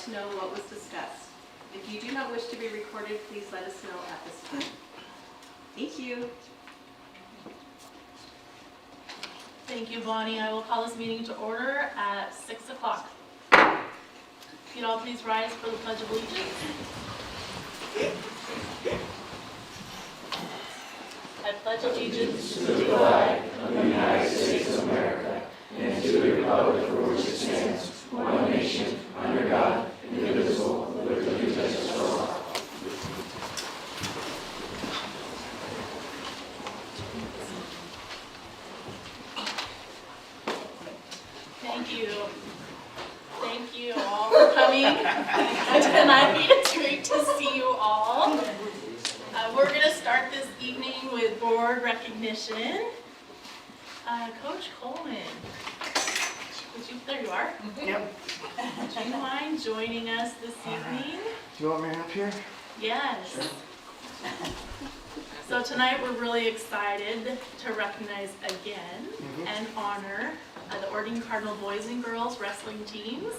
to know what was discussed. If you do not wish to be recorded, please let us know at this time. Thank you. Thank you, Bonnie. I will call this meeting to order at 6 o'clock. You'd all please rise for the Pledge of Allegiance. I pledge allegiance To the flag of the United States of America and to the republic for which it stands, one nation, under God, indivisible, with liberty and justice for all. Thank you. Thank you all for coming tonight. It's great to see you all. We're going to start this evening with board recognition. Coach Coleman, there you are. Yep. Do you mind joining us this evening? Do you want me up here? Yes. Sure. So tonight we're really excited to recognize again and honor the Oregon Cardinal boys and girls wrestling teams.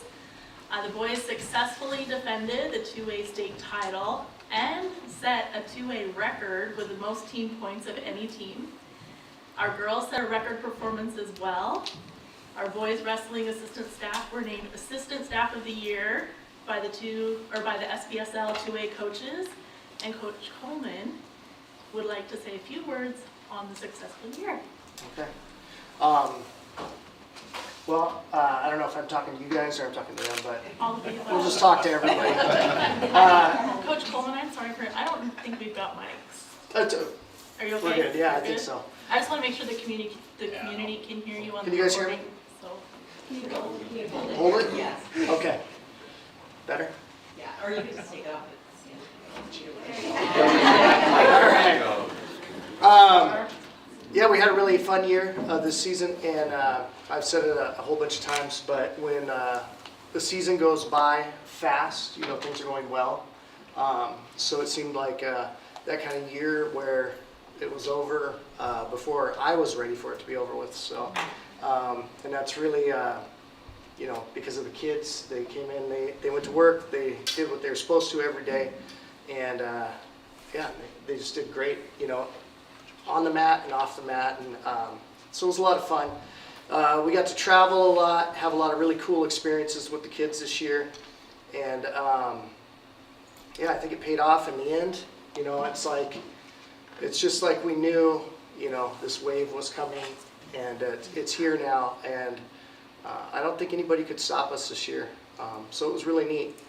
The boys successfully defended the 2A state title and set a 2A record with the most team points of any team. Our girls set a record performance as well. Our boys wrestling assistant staff were named Assistant Staff of the Year by the SBSL 2A coaches, and Coach Coleman would like to say a few words on the successful year. Okay. Well, I don't know if I'm talking to you guys or I'm talking to them, but All of you. we'll just talk to everybody. Coach Coleman, I'm sorry for it. I don't think we've got mics. That's, Are you okay? we're good. Yeah, I You're think good? so. I just want to make sure the community can hear you on Can the you guys hear me? recording. So, Hold it? Yes. Okay. Better? Yeah, or you can just take it off. All right. Yeah, we had a really fun year this season, and I've said it a whole bunch of times, but when the season goes by fast, you know, things are going well. So it seemed like that kind of year where it was over before I was ready for it to be over with. So, and that's really, you know, because of the kids. They came in, they went to work, they did what they were supposed to every day, and yeah, they just did great, you know, on the mat and off the mat, and so it was a lot of fun. We got to travel a lot, have a lot of really cool experiences with the kids this year, and yeah, I think it paid off in the end. You know, it's just like we knew, you know, this wave was coming, and it's here now, and I don't think anybody could stop us this year. So it was really neat.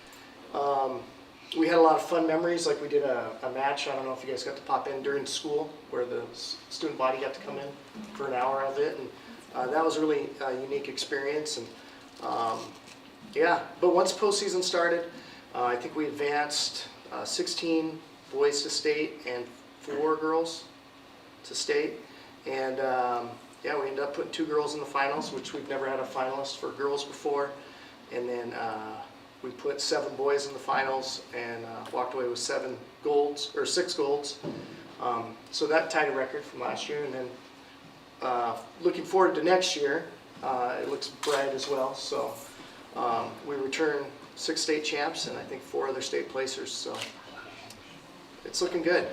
We had a lot of fun memories, like we did a match, I don't know if you guys got to pop in during school, where the student body got to come in for an hour of it, and that was a really unique experience. And yeah, but once postseason started, I think we advanced 16 boys to state and 4 girls to state, and yeah, we ended up putting 2 girls in the finals, which we've never had a finalist for girls before, and then we put 7 boys in the finals and walked away with 6 golds. So that tied a record from last year. And then looking forward to next year, it looks bright as well. So we return 6 state champs and I think 4 other state placers. So it's looking good.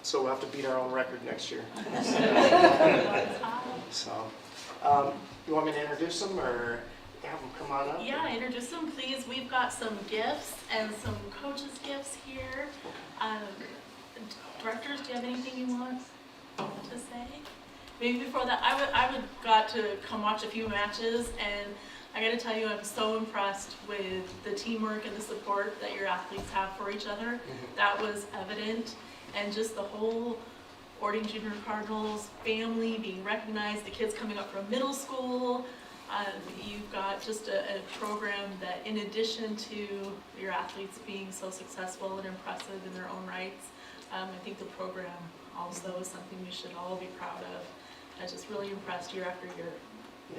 So we'll have to beat our own record next year. So you want me to introduce them or have them come on up? yeah, introduce them, please. We've got some gifts and some coaches' gifts here. Directors, do you have anything you want to say? Maybe before that, I would got to come watch a few matches, and I got to tell you, I'm so impressed with the teamwork and the support that your athletes have for each other. That was evident, and just the whole Oregon Junior Cardinals family being recognized, the kids coming up from middle school. You've got just a program that, in addition to your athletes being so successful and impressive in their own rights, I think the program also is something we should all be proud of. I'm just really impressed year after year.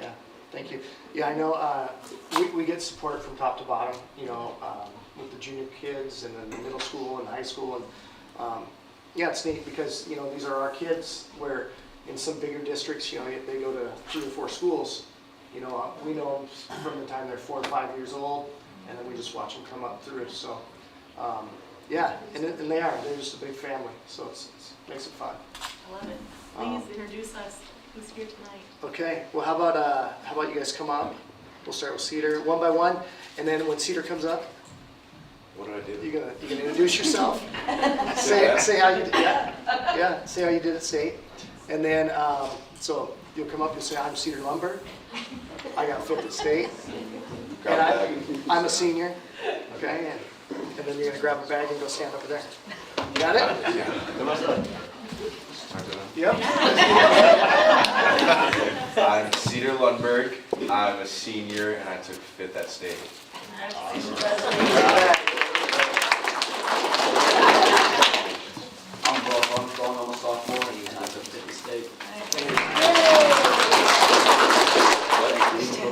Yeah, thank you. Yeah, I know we get support from top to bottom, you know, with the junior kids and then the middle school and high school. And yeah, it's neat because, you know, these are our kids where in some bigger districts, you know, they go to 3 or 4 schools. You know, we know them from the time they're 4 or 5 years old, and then we just watch them come up through. So, yeah, and they are. They're just a big family, so it makes it fun. I love it. Please introduce us. Who's here tonight? Okay. Well, how about you guys come up? We'll start with Cedar one by one, and then when Cedar comes up, What do I do? you're gonna introduce yourself. say how you did. Yeah. Say how you did at state, and then so you'll come up and say, I'm Cedar Lumberg. I got 5th at state, and I'm a senior. Okay, and then you're gonna grab a bag and go stand over there. You got it? Yeah. Yep. I'm Cedar Lundberg. I'm a senior and I took 5th at state. I'm Bob Armstrong, I'm a sophomore, and I took 5th state.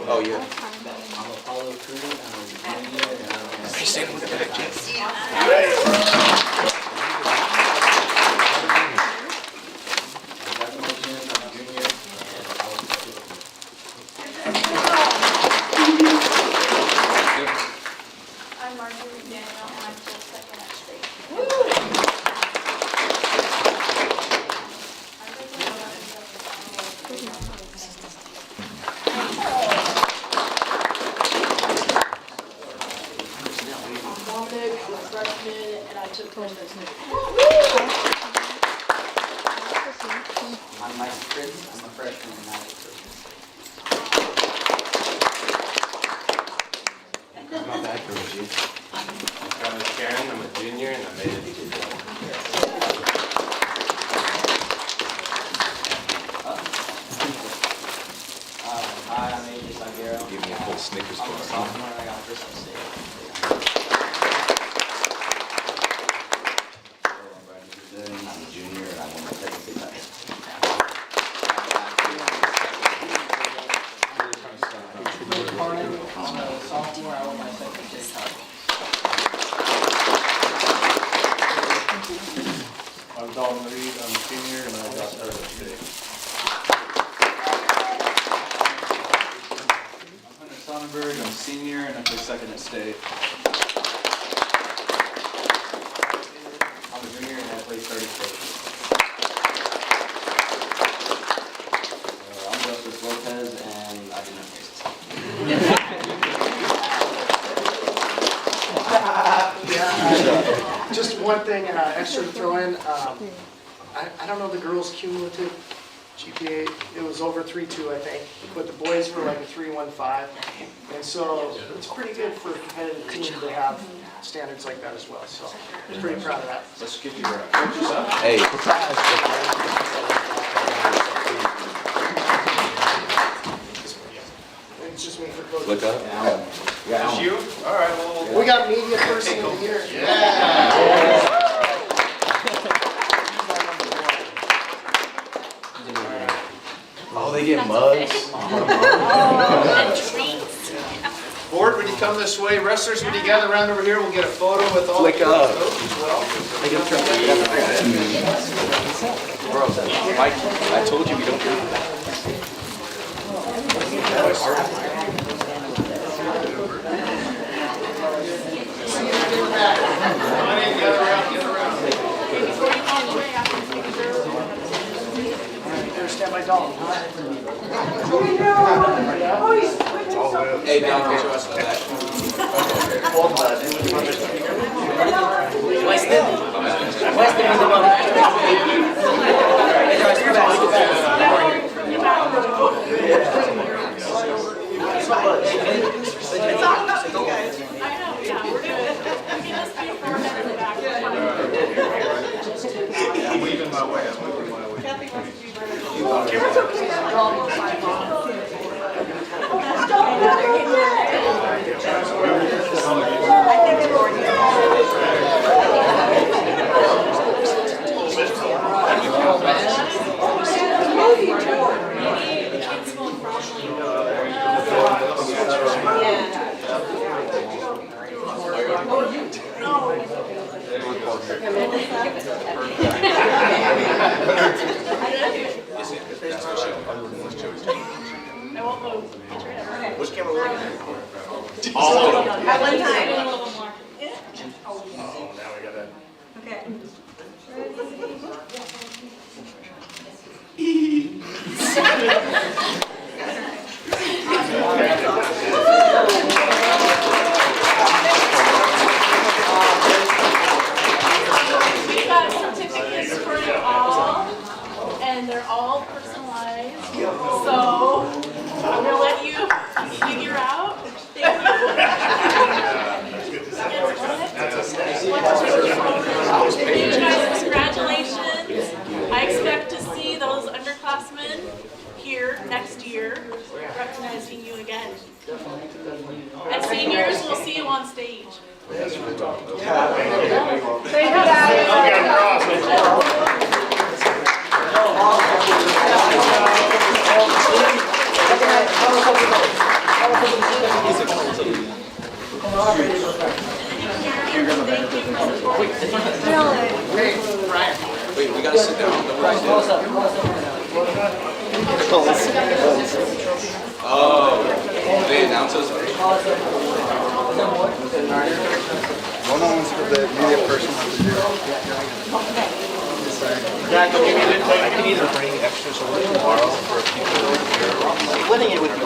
Oh, yeah. I'm Apollo Crew, I'm a junior, and I'm a Stand with the back, congratulations, I'm a junior, and I was a junior. I'm Marjorie Daniel, and I'm still second at state. I'm Dominic, I'm a freshman, and I took 10th at state. I'm Mike Fritz, I'm a freshman, and I took 5th. My bad, Reggie. I'm Karen, I'm a junior, and I made it to the Hi, I'm AJ Salguero. Give me a full Snickers I'm a bar. sophomore, and I got 1st at state. I'm a junior and I won my 2nd state title. Luke Harlan, I'm a sophomore, I won my 2nd state title. I'm Dalton Reed, I'm a senior, and I got 3rd at state. I'm Hunter Sonnenberg, I'm a senior and I play 2nd at state. I'm a junior, and I play 3rd at state. I'm Justice Lopez, and I didn't have races. Just one thing extra to throw in. I don't know the girls' cumulative GPA. It was over 3.2, I think, but the boys were like a 3.15, and so it's pretty good for a competitive team to have standards like that as well. So I'm pretty proud of that. Let's give your coaches up. Hey. It's just me for coaching. Look up. That's you? All right, well, We got media person of the year. Oh, they get mugs. And treats. board, when you come this way, wrestlers, when you gather around over here, we'll get a photo with all Flick the up. coaches as well. Bro, Mike, I told you we don't do that. Come on in, gather around, gather around. Stand by Dalton. Hey, man, get your ass on that. I know, yeah, we're good. We can just be for ahead and back. I'm leaving my way, I'm leaving my way. I won't move. Which camera we're looking at? At one time. A little more. Oh, now we gotta. Okay. We've got certificates for you all, and they're all personalized. So I'm gonna let you figure out. Thank you guys, congratulations. I expect to see those underclassmen here next year, recognizing you again. And seniors, we'll see you on stage. Wait, we gotta sit down. Oh, they announce us. One on one's for the media person to do. Jack, I can either bring extras over tomorrow for people who are here, or splitting it with you.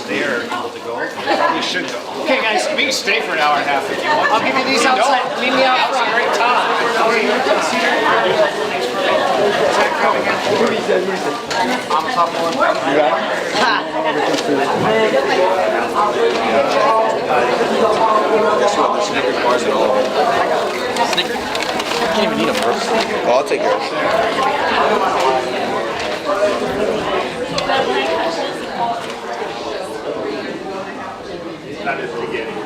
They are able to go. They probably should go. Okay, guys, we can stay for an hour and a half if you want. I'll give you these outside. Meet me out front. Great time. I'm a top one. Guess what? There's Snickers bars and all. Snickers? I can't even eat them, bro. Well, I'll take yours. That is the beginning.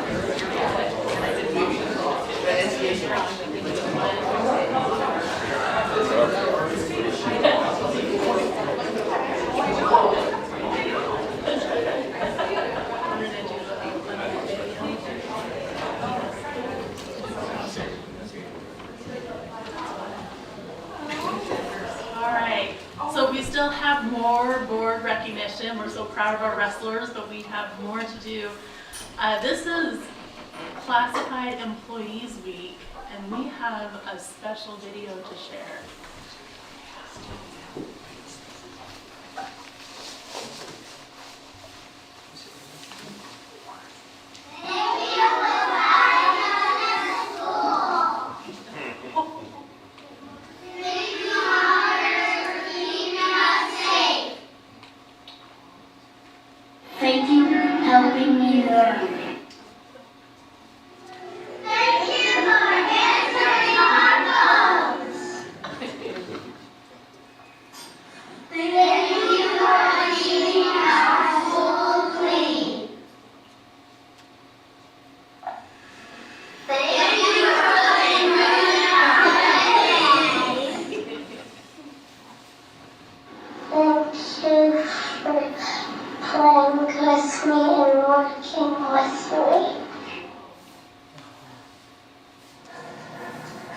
So we still have more board recognition. We're so proud of our wrestlers, but we have more to do. This is Classified Employees Week, and we have a special video to share. Thank you for helping me learn. Thank you for answering our calls. Thank you for keeping our school clean. Thank you for letting me playing with me and working with me.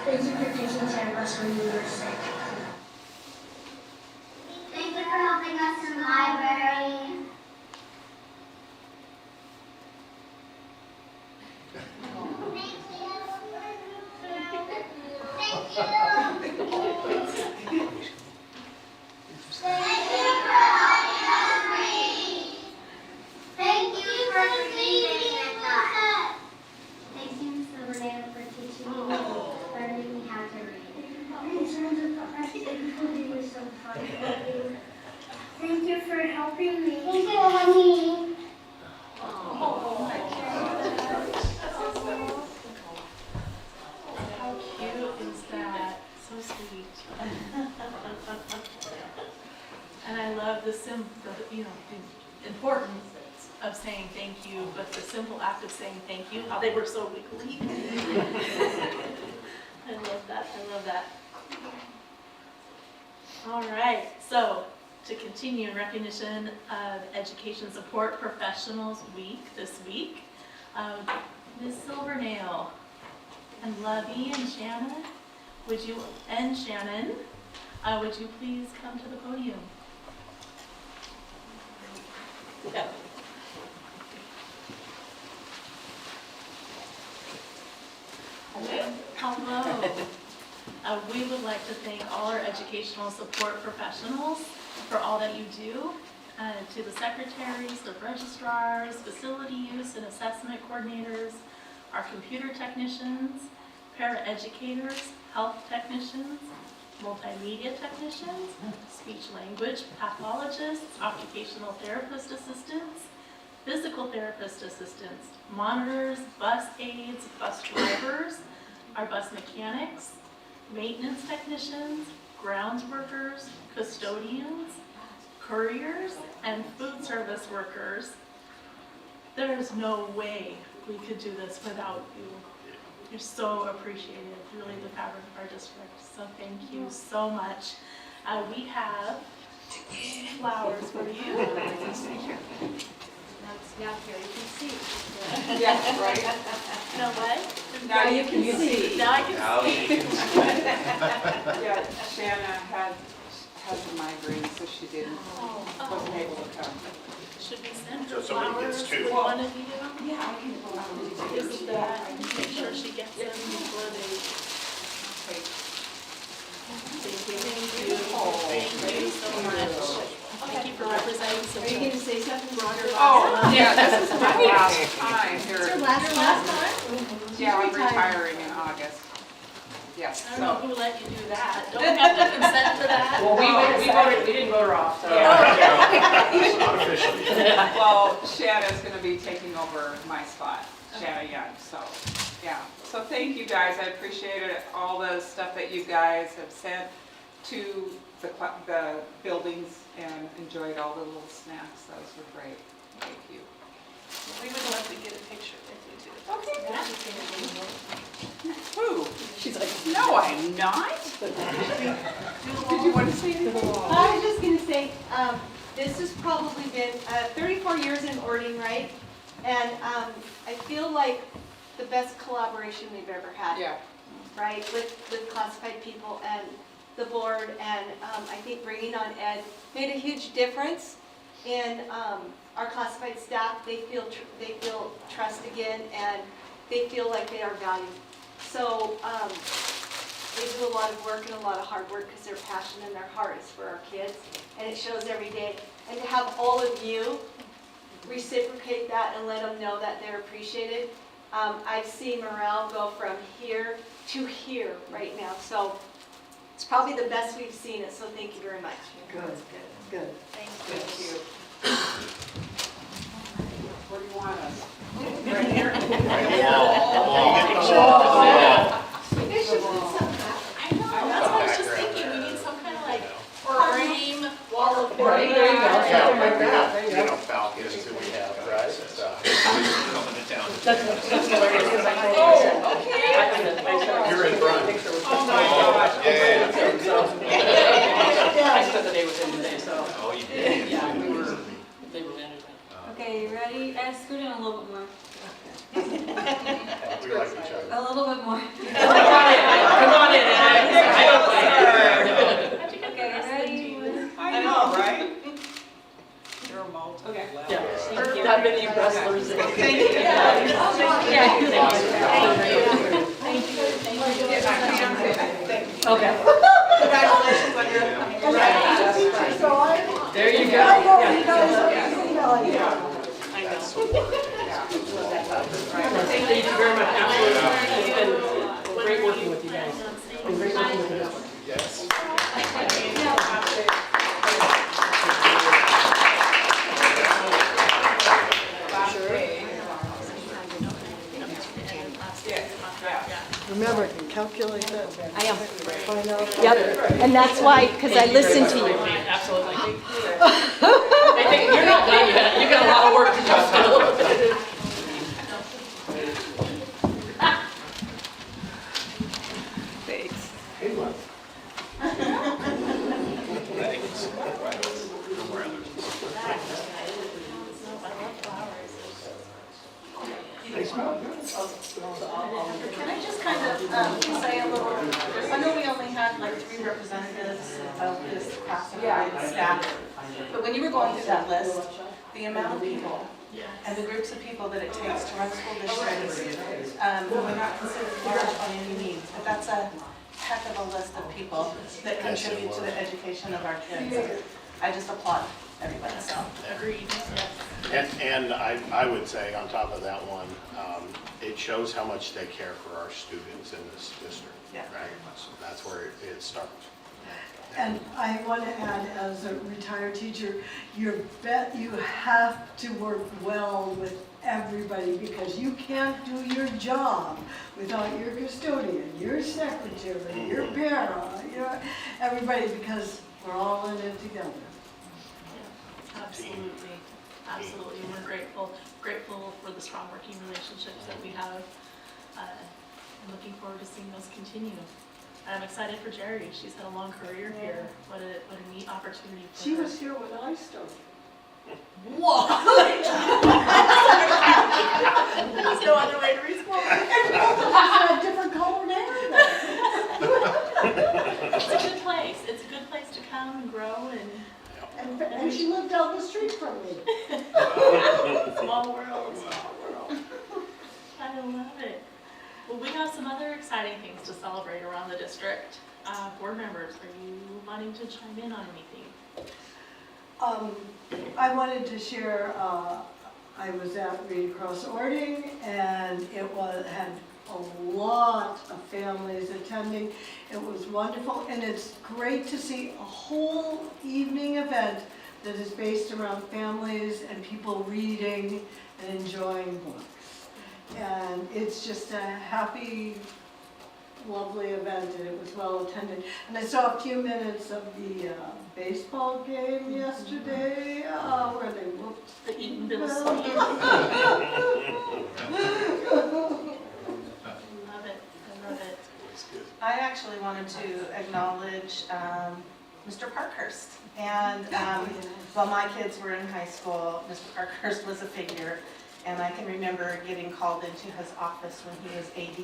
Thank you for taking care of us when we were sick. Thank you for helping us in the library. Thank you. Thank you for helping us read. Thank you for reading with us. Thank you, Ms. Silverdale, for teaching me, learning me how to read. In terms of it was so fun. Thank you for helping me. Thank you, honey. How cute is that? So sweet. And I love the importance of saying thank you, but the simple act of saying thank you, how they were so wiggly. I love that, I love that. All right, so to continue in recognition of Education Support Professionals Week this week, Ms. Silvernail and Lovey and Shannon, would you please come to the podium? Yeah. Hello. We would like to thank all our educational support professionals for all that you do. To the secretaries, the registrars, facility use and assessment coordinators, our computer technicians, para-educators, health technicians, multimedia technicians, speech language pathologists, occupational therapist assistants, physical therapist assistants, monitors, bus aides, bus drivers, our bus mechanics, maintenance technicians, grounds workers, custodians, couriers, and food service workers. There's no way we could do this without you. You're so appreciated, really the fabric of our district, so thank you so much. We have flowers for you. Now here you can see. Yeah, right. You know what? Now you can see. Now I can Now see. you can see. Yeah, Shanna has a migraine, so she wasn't able to come. Should we send So her somebody flowers gets two. with one of you? Yeah, I can. Is that, make sure she gets them before they. Thank you so much. Thank you for representing so Are you much. going to say something, Ron? Oh, yeah, this is my last time It's your here. last time? Yeah, I'm She's retired. retiring in August. Yes, I don't know so. who let you do that. Don't we have to consent to that? Well, we voted, we didn't vote her off, so. Not officially. Well, Shanna's gonna be taking over my spot, Shanna Young, so, yeah. So thank you guys, I appreciated all the stuff that you guys have sent to the buildings and enjoyed all the little snacks, those were great. Thank you. We would love to get a picture with you too. Who? She's like, no, I'm not. Did you want to say anything? I was just going to say, this has probably been 34 years in Ording, right? And I feel like the best collaboration we've ever had. Yeah. Right, with classified people and the board, and I think bringing on Ed made a huge difference in our classified staff. They feel trust again, and they feel like they are valued. So they do a lot of work and a lot of hard work because their passion and their heart is for our kids, and it shows every day. And to have all of you reciprocate that and let them know that they're appreciated. I've seen morale go from here to here right now. So it's probably the best we've seen it, so thank you very much. Good. Thank you. Where do you want us? Right here? I know, that's what I was just thinking. We need some kind of like frame, wall of There you go. Yeah, Something like that. like you know, balconies that we have, right? Coming to town. That's hilarious, because I told you. Oh, okay. You're in front. Oh, my gosh. I spent the day with him today, so. Oh, you did? Yeah, they were management. Okay, you ready? Scoot in a little bit more. We like each other. A little bit more. Come on in, I don't like it. Okay, ready? I know, right? You're a malt. Okay. Yeah, not many wrestlers. Thank you. Okay. Congratulations on your congratulations. There you go. Yeah. Thank you very much. Absolutely. It's been great working with you guys. It's been great working with you guys. Yes. Remember, calculate that. I am. Yep, and that's why, because I listen to you. Absolutely. Hey, you're not done yet. You got a lot of work to do still. Thanks. Can I just kind of say a little, I know we only had like 3 representatives of this classified staff, but when you were going through that list, the amount of people Yes. and the groups of people that it takes to run school districts, we're not considered large by any means, but that's a heck of a list of people that contribute to the education of our kids. I just applaud everybody, so. Agreed, yes. And I would say on top of that one, it shows how much they care for our students in this district. Yeah. Right? So that's where it starts. And I want to add, as a retired teacher, you have to work well with everybody because you can't do your job without your custodian, your secretary, your para, everybody, because we're all in it together. Yeah, absolutely, absolutely. And we're grateful for the strong working relationships that we have. And looking forward to seeing those continue. I'm excited for Jerry. She's had a long career here. What a neat opportunity for She her. was here when I started. Whoa! There's no other way to respond. She had different colored hair It's a good place. It's a good place to come and grow and then. And she lived down the street from me. small world, small world. I love it. Well, we have some other exciting things to celebrate around the district. Board members, are you wanting to chime in on anything? I wanted to share, I was at Reed Cross Ording and it had a lot of families attending. It was wonderful and it's great to see a whole evening event that is based around families and people reading and enjoying books. And it's just a happy, lovely event and it was well attended. And I saw a few minutes of the baseball game yesterday where they whooped The Eaton Bill Well. Sweet. I love it. I actually wanted to acknowledge Mr. Parkhurst. And while my kids were in high school, Mr. Parkhurst was a figure. And I can remember getting called into his office when he was AD.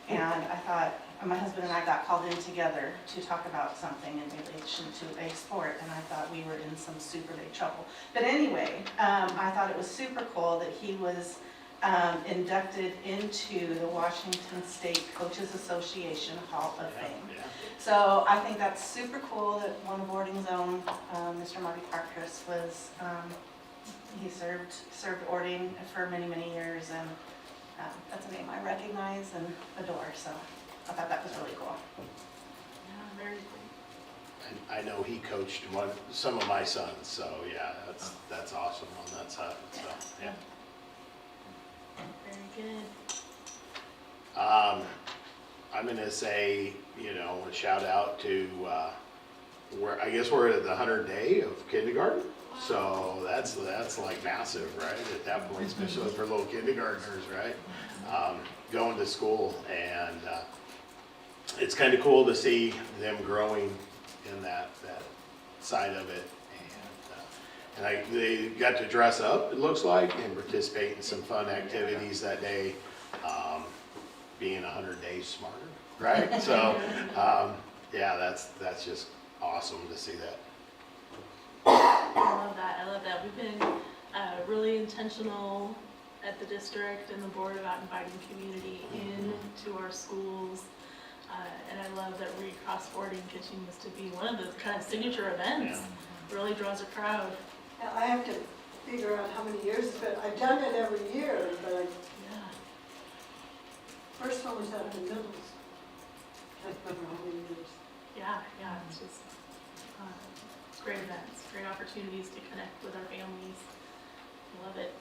And I thought, my husband and I got called in together to talk about something in relation to a sport. And I thought we were in some super big trouble. But anyway, I thought it was super cool that he was inducted into the Washington State Coaches Association Hall of Fame. So I think that's super cool that one of Ording's own, Mr. Marty Parkhurst, was, he served Ording for many, many years, and that's a name I recognize and adore, so I thought that was really cool. Yeah, very cool. And I know he coached some of my sons, so yeah, that's awesome on that side. So yeah. Very good. I'm gonna say, a shout out to I guess we're at the 100th day of kindergarten. So that's like massive, right? At that point, especially for little kindergartners, right? Going to school, and it's kind of cool to see them growing in that side of it. And they got to dress up, it looks like, and participate in some fun activities that day, being 100 days smarter, right? So, yeah, that's just awesome to see that. I love that. We've been really intentional at the district and the board about inviting community into our schools. And I love that Reed Cross Ording continues to be one of the kind of signature events. Yeah. Really draws a crowd. I have to figure out how many years it's been. I've done it every year, but first one was at the middles. I don't remember how many years. Yeah, it's just great events, great opportunities to connect with our families. Love it.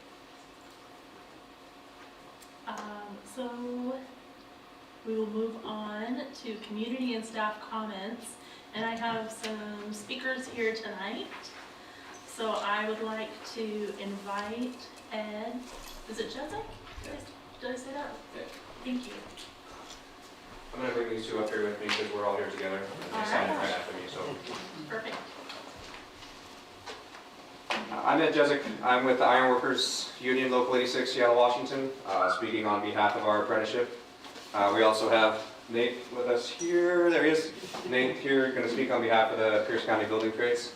So we will move on to community and staff comments. And I have some speakers here tonight. So I would like to invite Ed, is it Jezek? Did I say that? Yeah. Thank you. I'm gonna bring these two up here with me because we're all here together. All They signed right. right after me, so. Perfect. I'm Ed Jezek. I'm with the Ironworkers Union, Local 86, Seattle, Washington, speaking on behalf of our apprenticeship. We also have Nate with us here. There he is. Nate here, going to speak on behalf of the Pierce County Building Trades.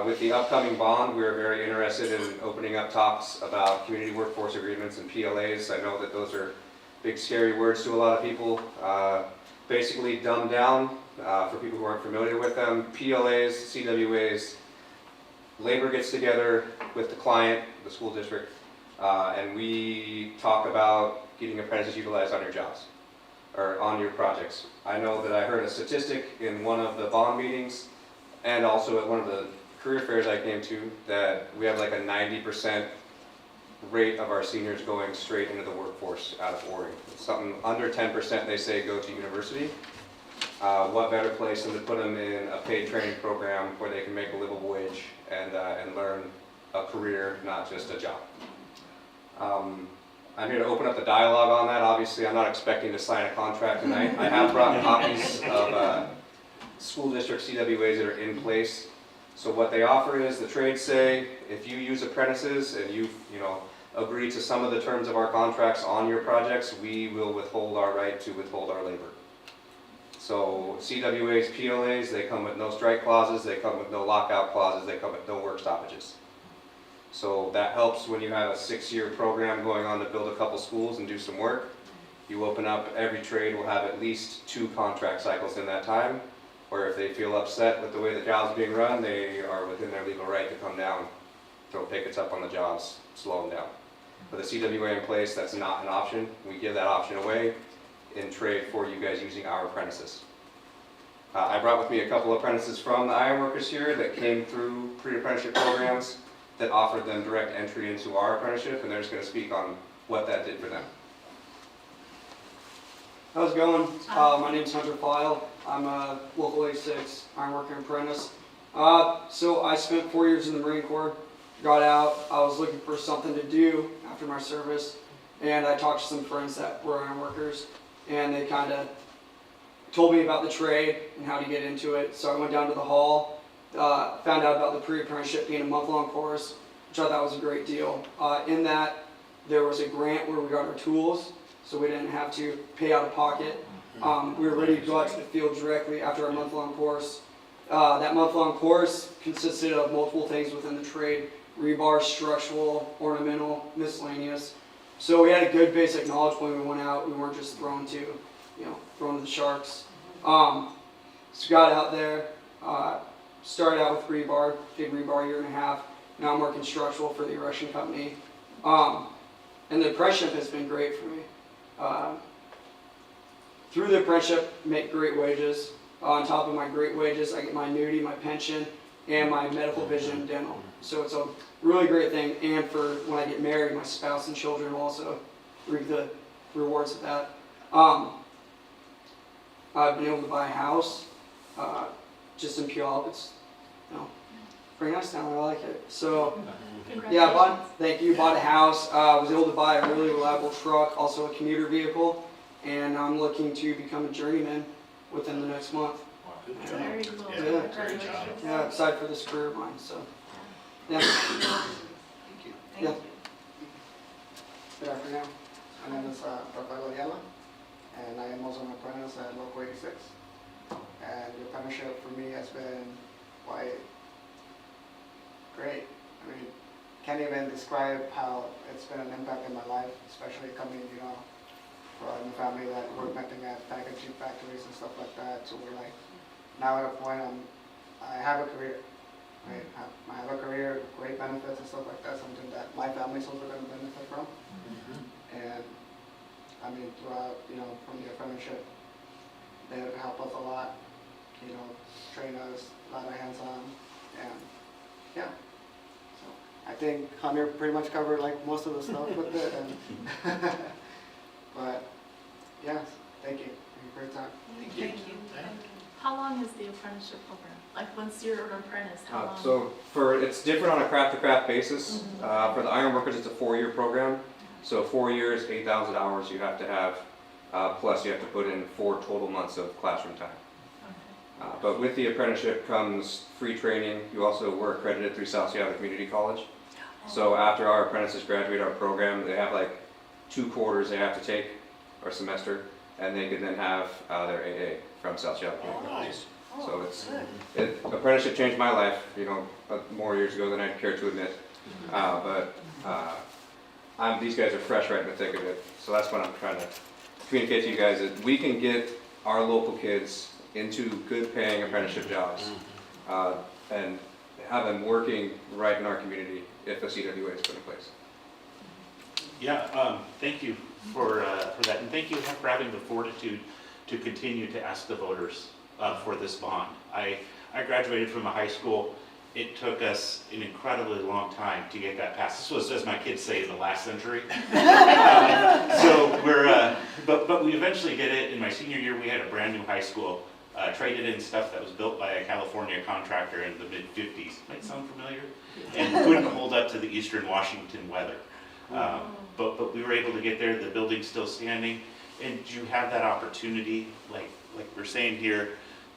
With the upcoming bond, we're very interested in opening up talks about community workforce agreements and PLAs. I know that those are big scary words to a lot of people. Basically dumbed down for people who aren't familiar with them. PLAs, CWAs, labor gets together with the client, the school district, and we talk about getting apprentices utilized on your jobs or on your projects. I know that I heard a statistic in one of the bond meetings and also at one of the career fairs I came to that we have like a 90% rate of our seniors going straight into the workforce out of Oregon. Something under 10% they say go to university. What better place than to put them in a paid training program where they can make a livable wage and learn a career, not just a job. I'm here to open up the dialogue on that. Obviously, I'm not expecting to sign a contract tonight. I have brought copies of school district CWAs that are in place. So what they offer is the trades say if you use apprentices and you agree to some of the terms of our contracts on your projects, we will withhold our right to withhold our labor. So CWAs, PLAs, they come with no strike clauses, they come with no lockout clauses, they come with no work stoppages. So that helps when you have a 6-year program going on to build a couple schools and do some work. You open up, every trade will have at least 2 contract cycles in that time, where if they feel upset with the way the job's being run, they are within their legal right to come down, throw pickets up on the jobs, slow them down. With a CWA in place, that's not an option. We give that option away in trade for you guys using our apprentices. I brought with me a couple apprentices from the ironworkers here that came through pre-apprenticeship programs that offered them direct entry into our apprenticeship, and they're just going to speak on what that did for them. How's it going? My name's Hunter File. I'm a local A6 ironworker apprentice. So I spent 4 years in the Marine Corps, got out. I was looking for something to do after my service, and I talked to some friends that were ironworkers, and they kind of told me about the trade and how to get into it. So I went down to the hall, found out about the pre-apprenticeship being a month-long course, which I thought was a great deal. In that, there was a grant where we got our tools, so we didn't have to pay out of pocket. We were ready to go out to the field directly after our month-long course. That month-long course consisted of multiple things within the trade: rebar, structural, ornamental, miscellaneous. So we had a good basic knowledge when we went out. We weren't just thrown to the sharks. So got out there, started out with rebar, did rebar 1.5 years. Now I'm working structural for the erection company. And the apprenticeship has been great for me. Through the apprenticeship, make great wages. On top of my great wages, I get my annuity, my pension, and my medical, vision, and dental. So it's a really great thing. And for when I get married, my spouse and children will also reap the rewards of that. I've been able to buy a house just in Puyallup. It's pretty nice town. I like it. So yeah, bought a house. Was able to buy a really reliable truck, also a commuter vehicle, and I'm looking to become a journeyman within the next month. Very cool. Yeah. Yeah, excited for this career of mine. So yeah. Thank you. Yeah. Good afternoon. My name is Rafael Ayala, and I am also an apprentice at Local 86. And the apprenticeship for me has been quite great. I mean, can't even describe how it's been an impact in my life, especially coming, from a family that worked nothing at packaging factories and stuff like that. So we're like, now at a point I have a career, right? I have a career, great benefits and stuff like that, something that my family's also going to benefit from. And I mean, throughout, from the apprenticeship, they would help us a lot, train us, a lot of hands-on, and yeah. So I think Hunter pretty much covered like most of the stuff with it, and but yes, thank you. Thank you for your time. Thank you. How long is the apprenticeship program? Like once you're an apprentice, how long? So it's different on a craft-to-craft basis. For the ironworkers, it's a 4-year program. So 4 years, 8,000 hours you have to have, plus you have to put in 4 total months of classroom time. But with the apprenticeship comes free training. You also were accredited through South Seattle Community College. So after our apprentices graduate our program, they have like 2 quarters they have to take, or semester, and they can then have their AA from South Seattle Community College. So apprenticeship changed my life, more years ago than I'd care to admit. These guys are fresh right in the thick of it. So that's what I'm trying to communicate to you guys, that we can get our local kids into good paying apprenticeship jobs and have them working right in our community if a CWA is put in place. Yeah, thank you for that, and thank you for having the fortitude to continue to ask the voters for this bond. I graduated from a high school. It took us an incredibly long time to get that passed. This was, as my kids say, the last century. But we eventually did it. In my senior year, we had a brand new high school, traded in stuff that was built by a California contractor in the mid-50s. Might sound familiar? And couldn't hold up to the Eastern Washington weather. But we were able to get there. The building's still standing, and you have that opportunity, like we're saying here,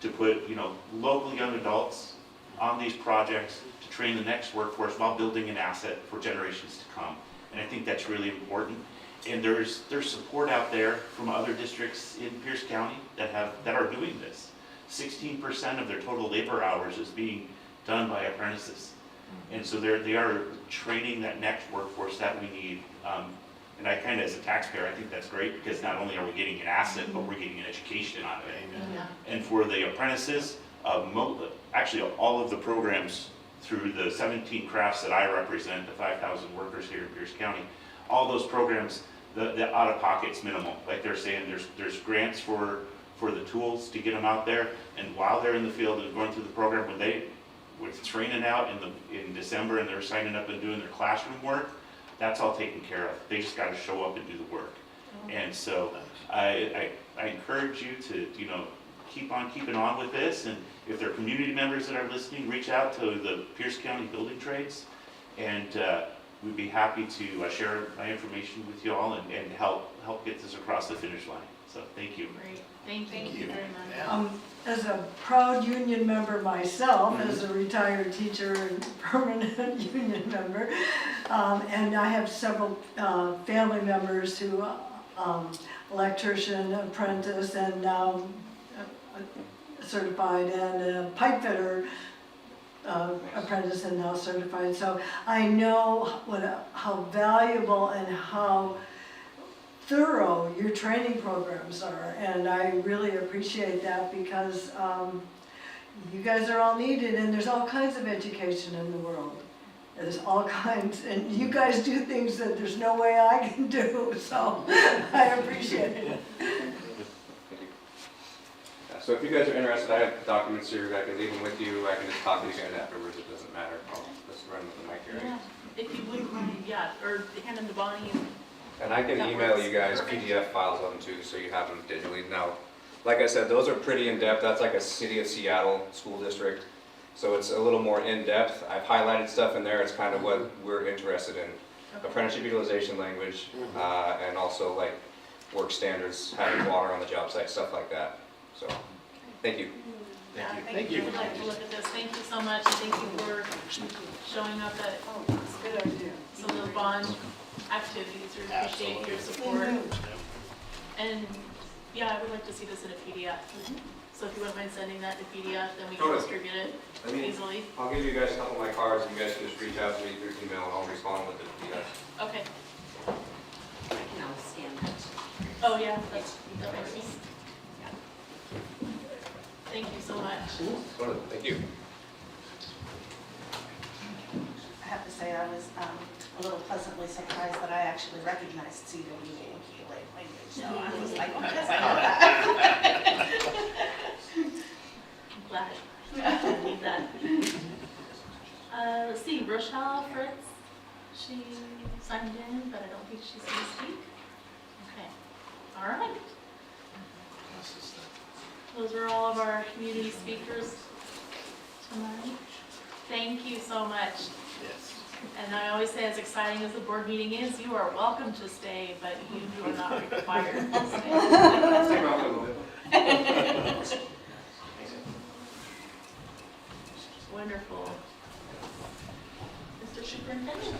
to put local young adults on these projects to train the next workforce while building an asset for generations to come. And I think that's really important. And there's support out there from other districts in Pierce County that are doing this. 16% of their total labor hours is being done by apprentices. And so they are training that next workforce that we need. And I kind of, as a taxpayer, I think that's great, because not only are we getting an asset, but we're getting an education out of it. Yeah. And for the apprentices, actually all of the programs through the 17 crafts that I represent, the 5,000 workers here in Pierce County, all those programs, the out-of-pocket's minimal. Like they're saying, there's grants for the tools to get them out there, and while they're in the field and going through the program, when they were training out in December and they're signing up and doing their classroom work, that's all taken care of. They just got to show up and do the work. And so I encourage you to keep on keeping on with this, and if there are community members that are listening, reach out to the Pierce County Building Trades, and we'd be happy to share my information with you all and help get this across the finish line. So thank you. Great, thank you very much. As a proud union member myself, as a retired teacher and permanent union member, and I have several family members who, electrician, apprentice, and now certified, and pipe fitter apprentice and now certified. So I know how valuable and how thorough your training programs are, and I really appreciate that, because you guys are all needed, and there's all kinds of education in the world. There's all kinds, and you guys do things that there's no way I can do, so I appreciate it. So if you guys are interested, I have documents here. I can leave them with you. I can just talk to you guys afterwards. It doesn't matter. I'll just run with the mic here. Yeah, if you wouldn't mind, or hand them to Bonnie. And I can email you guys PDF files of them too, so you have them digitally. Now, like I said, those are pretty in-depth. That's like a City of Seattle school district. So it's a little more in-depth. I've highlighted stuff in there. It's kind of what we're interested in. Apprenticeship utilization language, and also like work standards, having water on the job site, stuff like that. So, thank you. Thank you. I'd like to look at this. Thank you so much, and thank you for showing up at some of the bond activities. We appreciate your support. And yeah, I would like to see this in a PDF. So if you wouldn't mind sending that to PDF, then we can distribute it easily. I'll give you guys a couple of my cards, and you guys can just reach out to me through email, and I'll respond with the PDF. Okay. I can always scan that. Oh yeah, that makes sense. Thank you so much. Thank you. I have to say, I was a little pleasantly surprised that I actually recognized CWA and Key Lake language. So I was like, yes, I know that. I'm glad. I need that. Let's see, Rochelle Fritz. She signed in, but I don't think she's going to speak. Okay. All right. Those are all of our community speakers tonight. Thank you so much. Yes. And I always say, as exciting as the board meeting is, you are welcome to stay, but you are not required to stay. Stay around a little bit. Wonderful. Mr. Superintendent.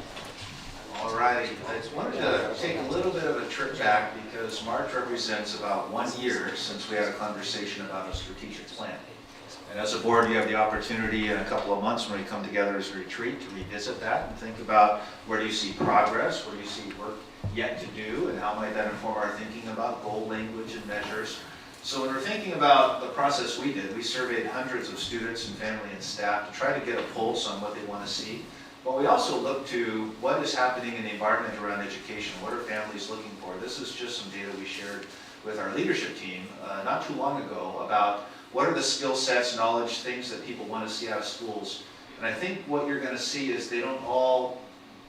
All righty, I just wanted to take a little bit of a trip back because March represents about 1 year since we had a conversation about a strategic plan. And as a board, you have the opportunity in a couple of months when we come together as a retreat to revisit that and think about where do you see progress, where do you see work yet to do, and how might that inform our thinking about goal language and measures. So when we're thinking about the process we did, we surveyed hundreds of students and family and staff to try to get a pulse on what they want to see. But we also look to what is happening in the environment around education. What are families looking for? This is just some data we shared with our leadership team not too long ago about what are the skill sets, knowledge, things that people want to see out of schools. And I think what you're going to see is they don't all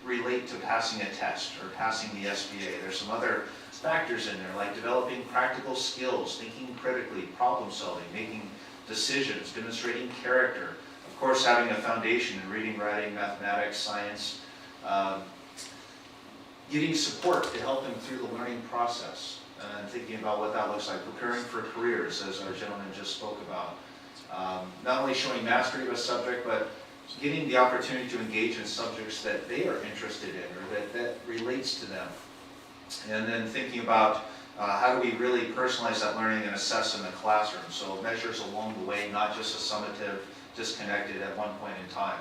relate to passing a test or passing the SBA. There's some other factors in there, like developing practical skills, thinking critically, problem solving, making decisions, demonstrating character, of course having a foundation in reading, writing, mathematics, science, getting support to help them through the learning process, and thinking about what that looks like, preparing for careers, as our gentleman just spoke about. Not only showing mastery of a subject, but getting the opportunity to engage in subjects that they are interested in or that relates to them. And then thinking about how do we really personalize that learning and assess in the classroom. So measures along the way, not just a summative, disconnected at one point in time.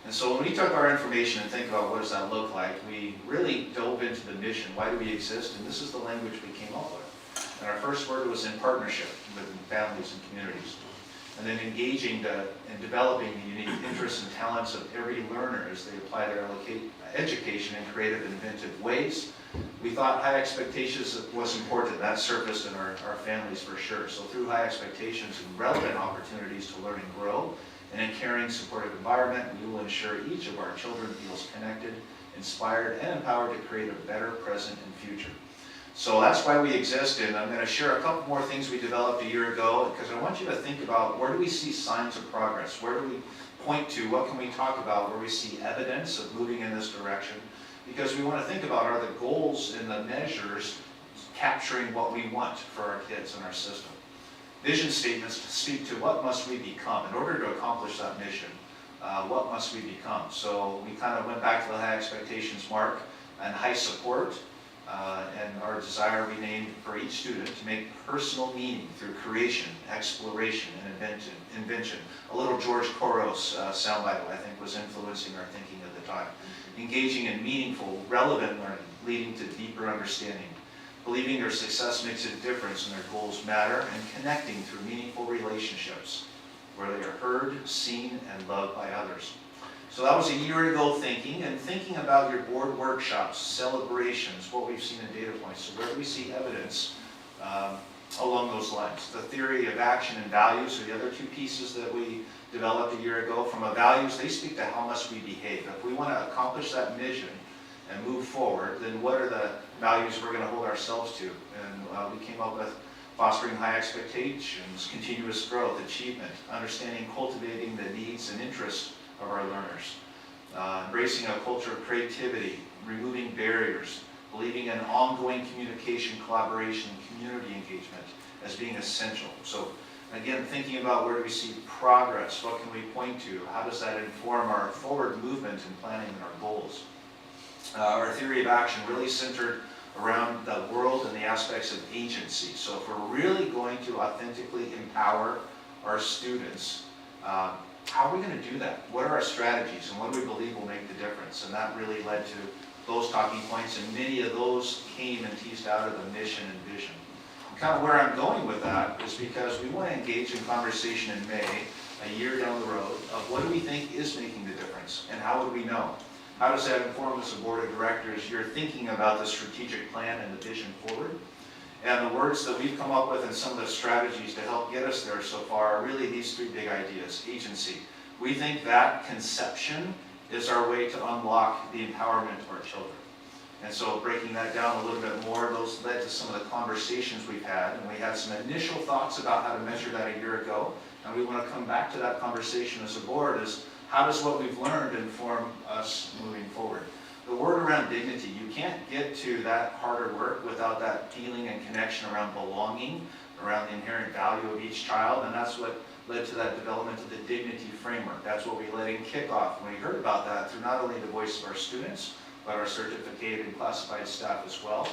And so when we took our information and think about what does that look like, we really dove into the mission. Why do we exist? And this is the language we came up with. And our first word was in partnership with families and communities. And then engaging and developing the unique interests and talents of every learner as they apply their education in creative and inventive ways. We thought high expectations was important. That surfaced in our families for sure. So through high expectations and relevant opportunities to learn and grow, and in a caring, supportive environment, we will ensure each of our children feels connected, inspired, and empowered to create a better present and future. So that's why we exist, and I'm going to share a couple more things we developed a year ago, because I want you to think about where do we see signs of progress? Where do we point to? What can we talk about where we see evidence of moving in this direction? Because we want to think about, are the goals and the measures capturing what we want for our kids and our system? Vision statements speak to what must we become in order to accomplish that mission. What must we become? So we kind of went back to the high expectations mark and high support, and our desire we named for each student to make personal meaning through creation, exploration, and invention. A little George Couros soundbite I think was influencing our thinking at the time. Engaging in meaningful, relevant learning, leading to deeper understanding. Believing their success makes a difference and their goals matter, and connecting through meaningful relationships where they are heard, seen, and loved by others. So that was a year ago thinking, and thinking about your board workshops, celebrations, what we've seen in data points. So where do we see evidence along those lines? The theory of action and values are the other two pieces that we developed a year ago. From a values, they speak to how must we behave. If we want to accomplish that mission and move forward, then what are the values we're going to hold ourselves to? And we came up with fostering high expectations, continuous growth, achievement, understanding, cultivating the needs and interests of our learners, embracing a culture of creativity, removing barriers, believing in ongoing communication, collaboration, and community engagement as being essential. So again, thinking about where do we see progress, what can we point to, how does that inform our forward movement in planning and our goals. Our theory of action really centered around the world and the aspects of agency. So if we're really going to authentically empower our students, how are we going to do that? What are our strategies and what do we believe will make the difference? And that really led to those talking points, and many of those came and teased out of the mission and vision. And kind of where I'm going with that is because we want to engage in conversation in May, a year down the road, of what do we think is making the difference and how would we know? How does that inform as a board of directors? You're thinking about the strategic plan and the vision forward. And the words that we've come up with and some of the strategies to help get us there so far are really these three big ideas. Agency. We think that conception is our way to unlock the empowerment of our children. And so breaking that down a little bit more, those led to some of the conversations we've had. And we had some initial thoughts about how to measure that a year ago. And we want to come back to that conversation as a board is how does what we've learned inform us moving forward? The word around dignity, you can't get to that harder work without that feeling and connection around belonging, around the inherent value of each child, and that's what led to that development of the dignity framework. That's what we let in kickoff when we heard about that through not only the voice of our students, but our certificated and classified staff as well.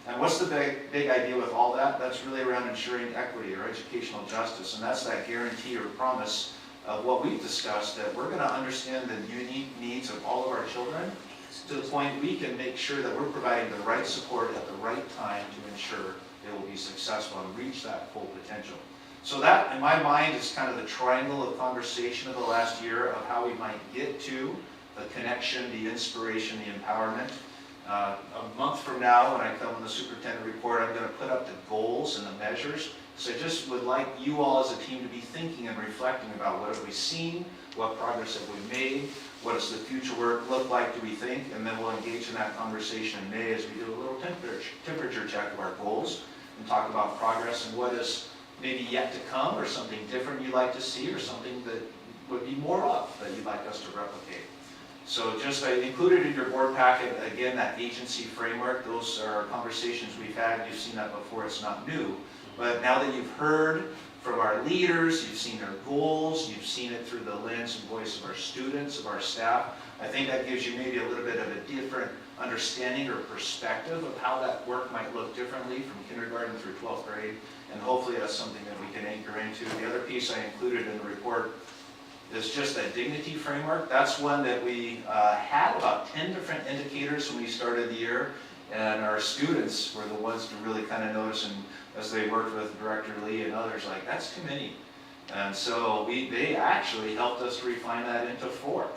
And what's the big idea with all that? That's really around ensuring equity or educational justice, and that's that guarantee or promise of what we've discussed, that we're going to understand the unique needs of all of our children to the point we can make sure that we're providing the right support at the right time to ensure they will be successful and reach that full potential. So that, in my mind, is kind of the triangle of conversation of the last year of how we might get to the connection, the inspiration, the empowerment. A month from now, when I come on the superintendent report, I'm going to put up the goals and the measures. So I just would like you all as a team to be thinking and reflecting about what have we seen, what progress have we made, what does the future work look like, do we think, and then we'll engage in that conversation in May as we do a little temperature check of our goals and talk about progress and what is maybe yet to come or something different you'd like to see or something that would be more of that you'd like us to replicate. So just I included in your board packet, again, that agency framework. Those are conversations we've had. You've seen that before. It's not new. But now that you've heard from our leaders, you've seen their goals, you've seen it through the lens and voice of our students, of our staff, I think that gives you maybe a little bit of a different understanding or perspective of how that work might look differently from kindergarten through 12th grade. And hopefully that's something that we can anchor into. The other piece I included in the report is just that dignity framework. That's one that we had about 10 different indicators when we started the year, and our students were the ones to really kind of notice, and as they worked with Director Lee and others, like, that's too many. And so they actually helped us refine that into 4.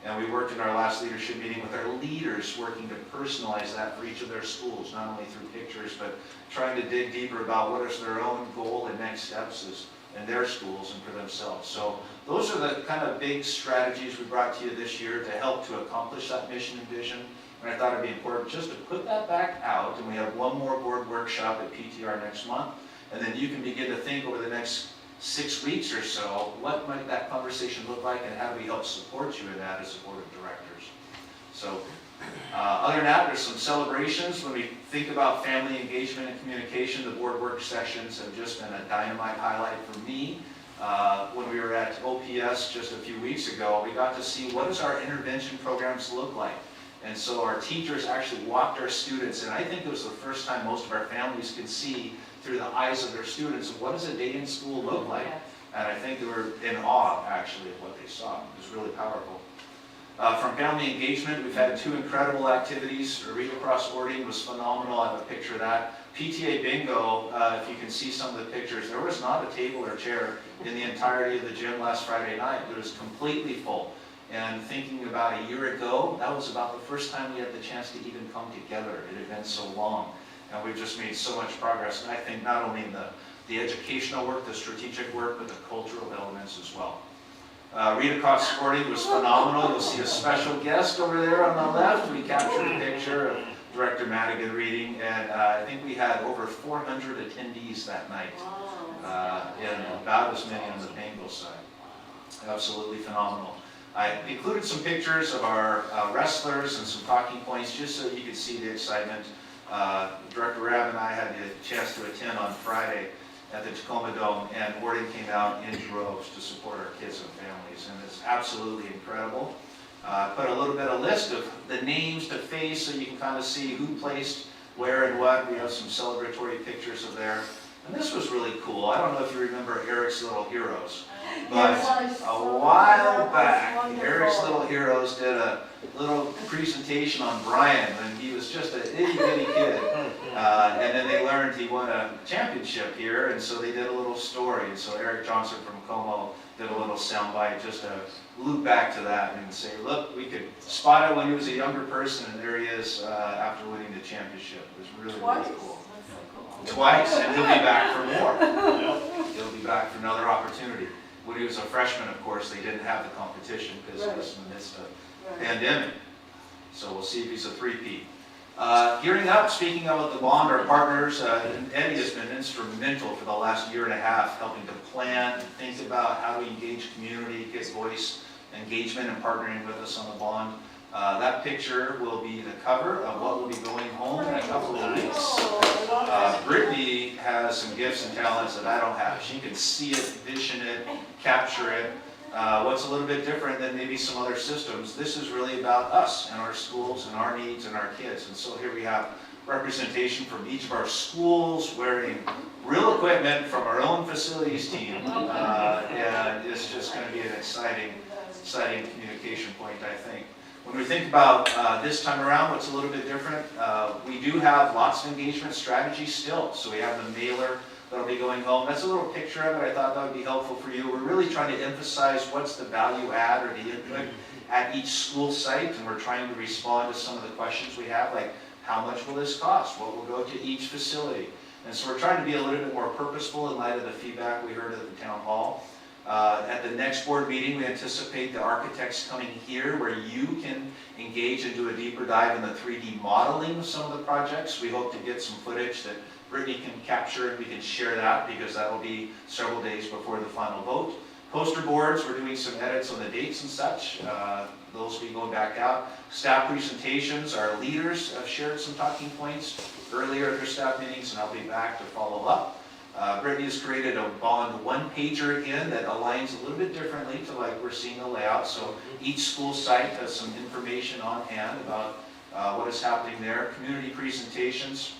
And we worked in our last leadership meeting with our leaders, working to personalize that for each of their schools, not only through pictures, but trying to dig deeper about what is their own goal and next steps is in their schools and for themselves. So those are the kind of big strategies we brought to you this year to help to accomplish that mission and vision. And I thought it'd be important just to put that back out, and we have one more board workshop at PTR next month, and then you can begin to think over the next 6 weeks or so, what might that conversation look like, and how do we help support you in that as a board of directors. So other than that, there's some celebrations. When we think about family engagement and communication, the board work sessions have just been a dynamite highlight for me. When we were at OPS just a few weeks ago, we got to see what does our intervention programs look like. And so our teachers actually walked our students, and I think it was the first time most of our families could see through the eyes of their students what does a day in school look like. And I think they were in awe, actually, of what they saw. It was really powerful. From family engagement, we've had 2 incredible activities. Read Across Ording was phenomenal. I have a picture of that. PTA Bingo, if you can see some of the pictures, there was not a table or chair in the entirety of the gym last Friday night. It was completely full. And thinking about a year ago, that was about the first time we had the chance to even come together. It had been so long. And we've just made so much progress. And I think not only in the educational work, the strategic work, but the cultural elements as well. Read Across Ording was phenomenal. You'll see a special guest over there on the left. We captured a picture of Director Madigan reading, and I think we had over 400 attendees that night. And about as many on the Payneville side. Absolutely phenomenal. I included some pictures of our wrestlers and some talking points just so you could see the excitement. Director Rabb and I had the chance to attend on Friday at the Tacoma Dome, and Ording came out in droves to support our kids and families, and it's absolutely incredible. Put a little bit of list of the names to face so you can kind of see who placed where and what. We have some celebratory pictures of there. And this was really cool. I don't know if you remember Eric's Little Heroes, but a while back, Eric's Little Heroes did a little presentation on Brian when he was just an itty bitty kid. And then they learned he won a championship here, and so they did a little story. And so Eric Johnson from Como did a little soundbite just to loop back to that and say, look, we could spot it when he was a younger person, and there he is after winning the championship. It was really, really cool. Twice, and he'll be back for more. He'll be back for another opportunity. When he was a freshman, of course, they didn't have the competition because it was in the midst of pandemic. So we'll see if he's a three-peat. Gearing up, speaking of the bond, our partners, Eddie has been instrumental for the last year and a half, helping to plan, think about how to engage community, get voice, engagement, and partnering with us on the bond. That picture will be the cover of what will be going home in a couple of weeks. Brittany has some gifts and talents that I don't have. She can see it, vision it, capture it. what's a little bit different than maybe some other systems, this is really about us and our schools and our needs and our kids. And so here we have representation from each of our schools wearing real equipment from our own facilities team. And it's just going to be an exciting communication point, I think. When we think about this time around, what's a little bit different, we do have lots of engagement strategies still. So we have the mailer that'll be going home. That's a little picture of it. I thought that would be helpful for you. We're really trying to emphasize what's the value add or the input at each school site, and we're trying to respond to some of the questions we have, like how much will this cost? What will go to each facility? And so we're trying to be a little bit more purposeful in light of the feedback we heard at the town hall. At the next board meeting, we anticipate the architects coming here where you can engage and do a deeper dive in the 3D modeling of some of the projects. We hope to get some footage that Brittany can capture and we can share that because that will be several days before the final vote. Poster boards, we're doing some edits on the dates and such. Those will be going back out. Staff presentations, our leaders have shared some talking points earlier at their staff meetings, and I'll be back to follow up. Brittany has created a bond one-pager again that aligns a little bit differently to like we're seeing the layout. So each school site has some information on hand about what is happening there. Community presentations.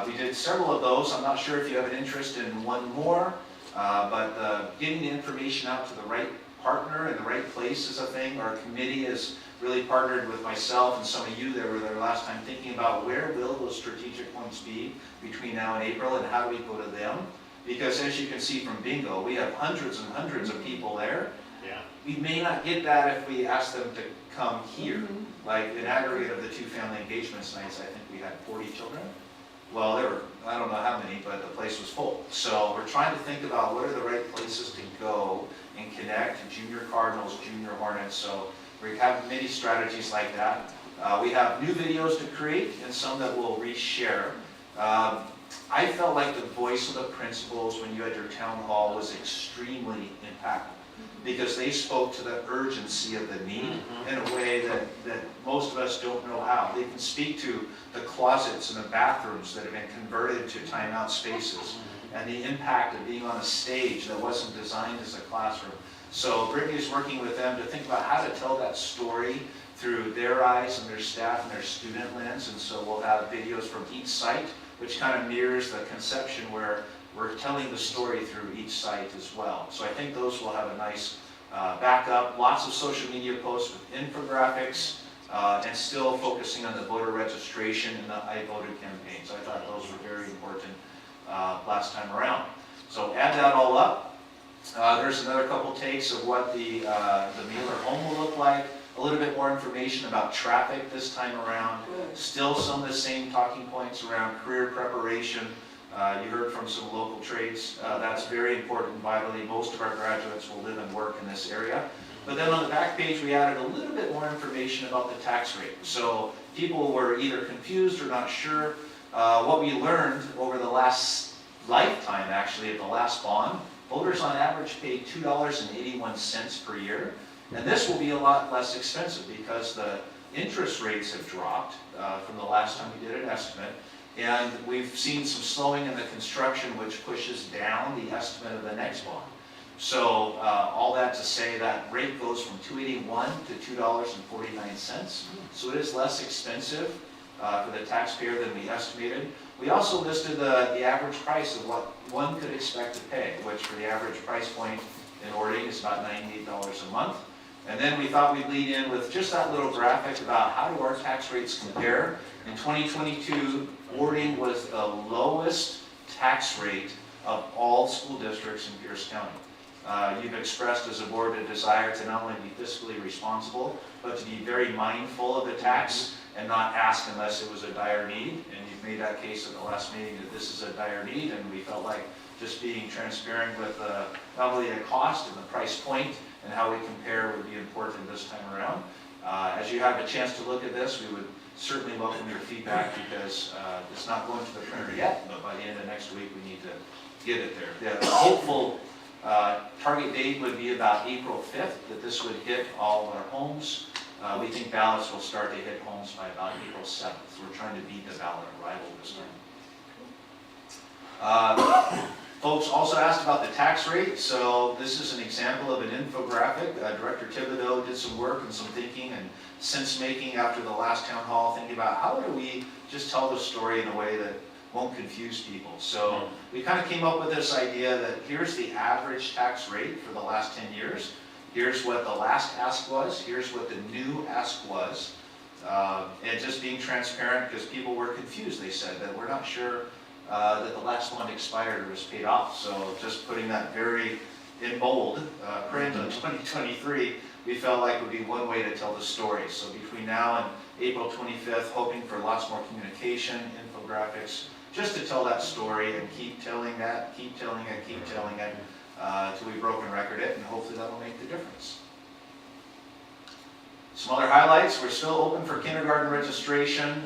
We did several of those. I'm not sure if you have an interest in one more, but getting the information out to the right partner in the right place is a thing. Our committee has really partnered with myself and some of you that were there last time thinking about where will those strategic points be between now and April and how do we go to them? Because as you can see from bingo, we have hundreds and hundreds of people there. Yeah. We may not get that if we ask them to come here. Like in aggregate of the 2 family engagements nights, I think we had 40 children. Well, there were, I don't know how many, but the place was full. So we're trying to think about what are the right places to go and connect junior Cardinals, junior Hornets. So we have many strategies like that. We have new videos to create and some that we'll reshare. I felt like the voice of the principals when you had your town hall was extremely impactful because they spoke to the urgency of the need in a way that most of us don't know how. They can speak to the closets and the bathrooms that have been converted to timeout spaces and the impact of being on a stage that wasn't designed as a classroom. So Brittany is working with them to think about how to tell that story through their eyes and their staff and their student lens. And so we'll have videos from each site, which kind of mirrors the conception where we're telling the story through each site as well. So I think those will have a nice backup, lots of social media posts with infographics, and still focusing on the voter registration and the I Voted campaigns. I thought those were very important last time around. So add that all up. There's another couple takes of what the mailer home will look like. A little bit more information about traffic this time around. Still some of the same talking points around career preparation. You heard from some local trades. That's very important, vitally. Most of our graduates will live and work in this area. But then on the back page, we added a little bit more information about the tax rate. So people were either confused or not sure. What we learned over the last lifetime, actually, of the last bond, voters on average paid $2.81 per year. And this will be a lot less expensive because the interest rates have dropped from the last time we did an estimate. And we've seen some slowing in the construction, which pushes down the estimate of the next bond. So all that to say that rate goes from $2.81 to $2.49. So it is less expensive for the taxpayer than we estimated. We also listed the average price of what one could expect to pay, which for the average price point in Orting is about $98 a month. And then we thought we'd lead in with just that little graphic about how do our tax rates compare. In 2022, Orting was the lowest tax rate of all school districts in Pierce County. You've expressed as a board a desire to not only be fiscally responsible, but to be very mindful of the tax and not ask unless it was a dire need. And you've made that case at the last meeting that this is a dire need, and we felt like just being transparent with not only the cost and the price point and how we compare would be important this time around. As you have a chance to look at this, we would certainly welcome your feedback because it's not going to the printer yet, but by the end of next week we need to get it there. The hopeful target date would be about April 5th that this would hit all of our homes. We think ballots will start to hit homes by about April 7th. We're trying to beat the ballot arrival this time. Folks also asked about the tax rate, so this is an example of an infographic. Director Thibodeau did some work and some thinking and sense-making after the last town hall, thinking about how do we just tell the story in a way that won't confuse people. So we kind of came up with this idea that here's the average tax rate for the last 10 years. Here's what the last ask was. Here's what the new ask was. And just being transparent because people were confused. They said that we're not sure that the last one expired or was paid off. So just putting that very in bold print on 2023, we felt like would be one way to tell the story. So between now and April 25th, hoping for lots more communication, infographics, just to tell that story and keep telling that, keep telling it, keep telling it, till we broken record it, and hopefully that'll make the difference. Some other highlights, we're still open for kindergarten registration.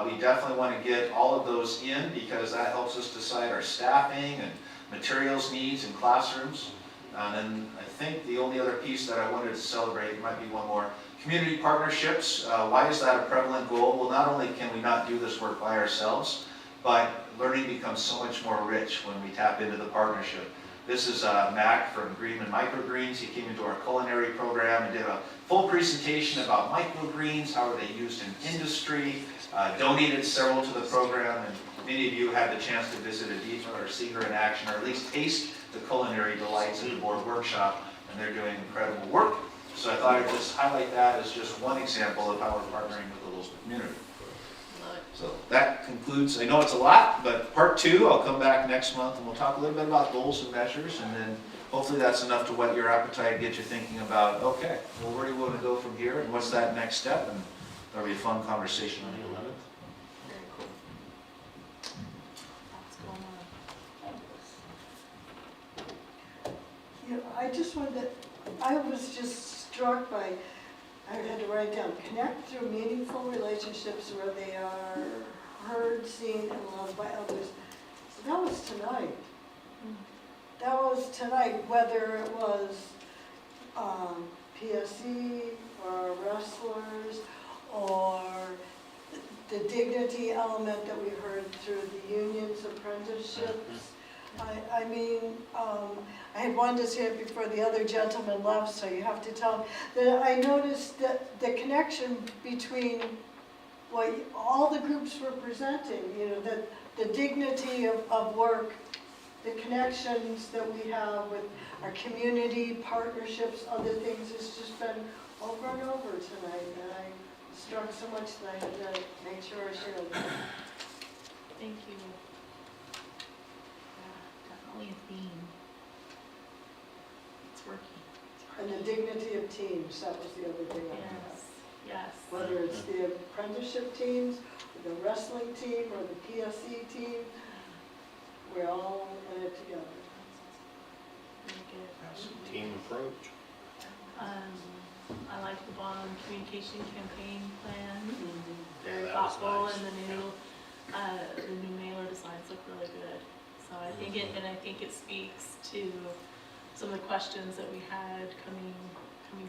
We definitely want to get all of those in because that helps us decide our staffing and materials needs in classrooms. And then I think the only other piece that I wanted to celebrate, there might be one more, community partnerships. Why is that a prevalent goal? Well, not only can we not do this work by ourselves, but learning becomes so much more rich when we tap into the partnership. This is Mac from Greenman Microgreens. He came into our culinary program and did a full presentation about microgreens, how are they used in industry, donated several to the program, and many of you had the chance to visit Aditya or see her in action, or at least taste the culinary delights at the board workshop, and they're doing incredible work. So I thought I'd just highlight that as just one example of how we're partnering with the local community. So that concludes, I know it's a lot, but part 2, I'll come back next month and we'll talk a little bit about goals and measures, and then hopefully that's enough to whet your appetite and get you thinking about, okay, well, where do you want to go from here and what's that next step? And that'll be a fun conversation on the 11th. Very cool. Lots going on. Yeah, I just wanted to, I was just struck by, I had to write down, connect through meaningful relationships where they are heard, seen, and loved by others. So that was tonight. That was tonight, whether it was PSE or wrestlers or the dignity element that we heard through the unions, apprenticeships. I mean, I had wanted to say it before the other gentleman left, so you have to tell him that I noticed that the connection between what all the groups were presenting, you know, that the dignity of work, the connections that we have with our community, partnerships, other things, has just been over and over tonight, and I was struck so much that I had to make sure I shared that. Thank you. Definitely a theme. It's working. And the dignity of teams, that was the other thing I had. Yes. Whether it's the apprenticeship teams, or the wrestling team, or the PSE team, we're all in it together. Very good. That's a team approach. I like the bond communication campaign plan. Yeah, Very that was thoughtful, nice. and the new mailer designs look really good. So I think it speaks to some of the questions that we had coming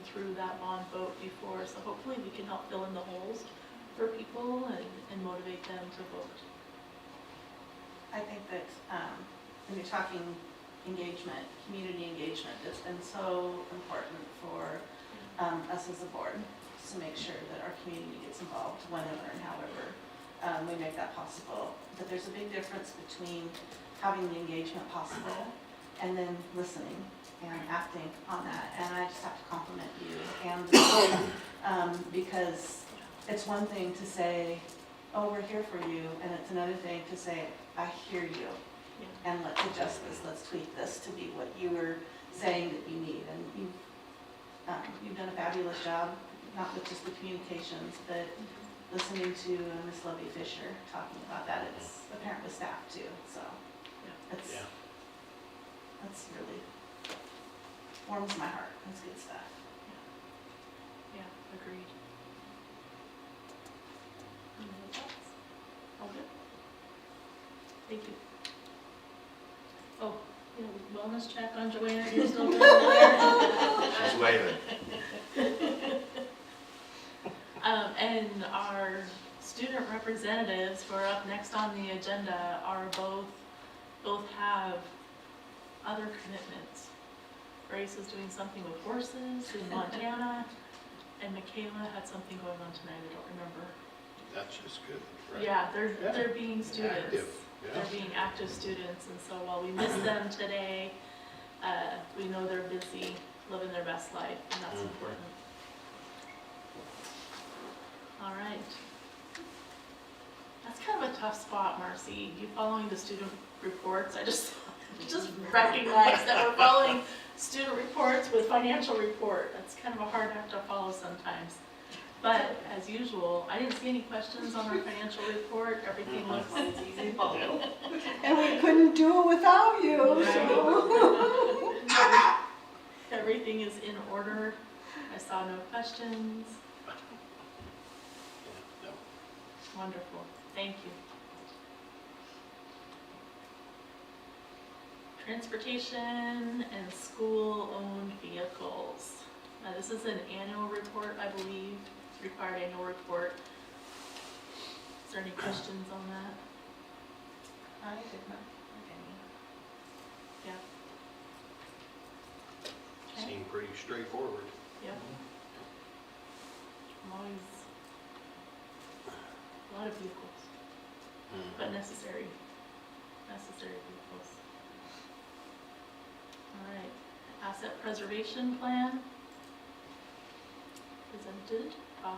through that bond vote before. So hopefully we can help fill in the holes for people and motivate them to vote. I think that when you're talking engagement, community engagement, it's been so important for us as a board to make sure that our community gets involved whenever and however we make that possible. But there's a big difference between having the engagement possible and then listening and acting on that. And I just have to compliment you and the board, because it's one thing to say, oh, we're here for you, and it's another thing to say, I hear you, and let's adjust this, let's tweak this to be what you were saying that you need. And you've done a fabulous job, not with just the communications, but listening to Miss Lovey Fisher talking about that. It's apparent with staff too, so that's really warms my heart. That's good stuff. Yeah, agreed. Any thoughts? All good? Thank you. Oh, wellness check on Joanna, you're still doing there? She's waving. And our student representatives who are up next on the agenda are both have other commitments. Grace is doing something with horses in Montana, and Michaela had something going on tonight, I don't remember. That's just good, right? Yeah, they're being students. Active, yeah. They're being active students, and so while we miss them today, we know they're busy, living their best life, and that's important. All right. That's kind of a tough spot, Marcy. You following the student reports? I just recognized that we're following student reports with financial report. That's kind of a hard act to follow sometimes. But as usual, I didn't see any questions on our financial report. Everything looks easy to follow. And we couldn't do it without you, so. Everything is in order. I saw no questions. Wonderful. Thank you. Transportation and school-owned vehicles. Now, this is an annual report, I believe, required annual report. Is there any questions on that? I did not. Yeah. Okay. Seemed pretty straightforward. Yep. I'm always, a lot of vehicles, but necessary vehicles. All right, asset preservation plan presented by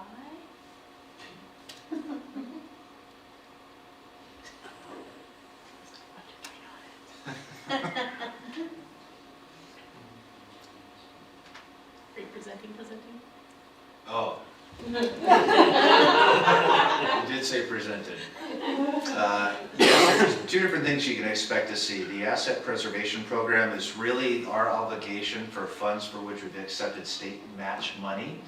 Are you presenting? Oh. You did say presented. There's two different things you can expect to see. The asset preservation program is really our obligation for funds for which we've accepted state match money,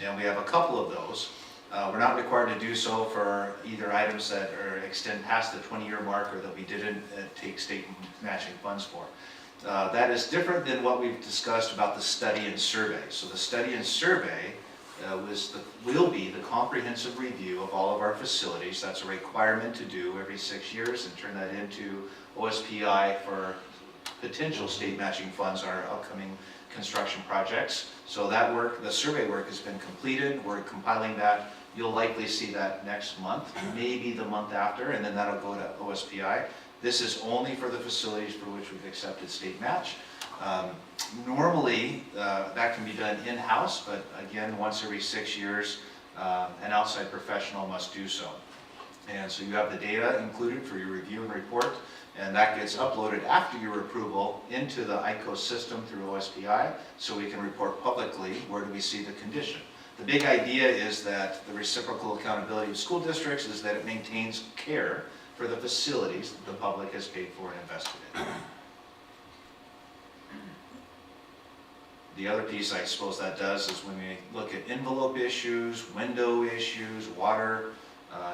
and we have a couple of those. We're not required to do so for either items that extend past the 20-year mark or that we didn't take state matching funds for. That is different than what we've discussed about the study and survey. So the study and survey will be the comprehensive review of all of our facilities. That's a requirement to do every 6 years and turn that into OSPI for potential state matching funds on our upcoming construction projects. So that work, the survey work has been completed. We're compiling that. You'll likely see that next month, maybe the month after, and then that'll go to OSPI. This is only for the facilities for which we've accepted state match. Normally, that can be done in-house, but again, once every 6 years, an outside professional must do so. And so you have the data included for your review and report, and that gets uploaded after your approval into the ICO system through OSPI, so we can report publicly where do we see the condition. The big idea is that the reciprocal accountability of school districts is that it maintains care for the facilities that the public has paid for and invested in. The other piece I suppose that does is when we look at envelope issues, window issues, water,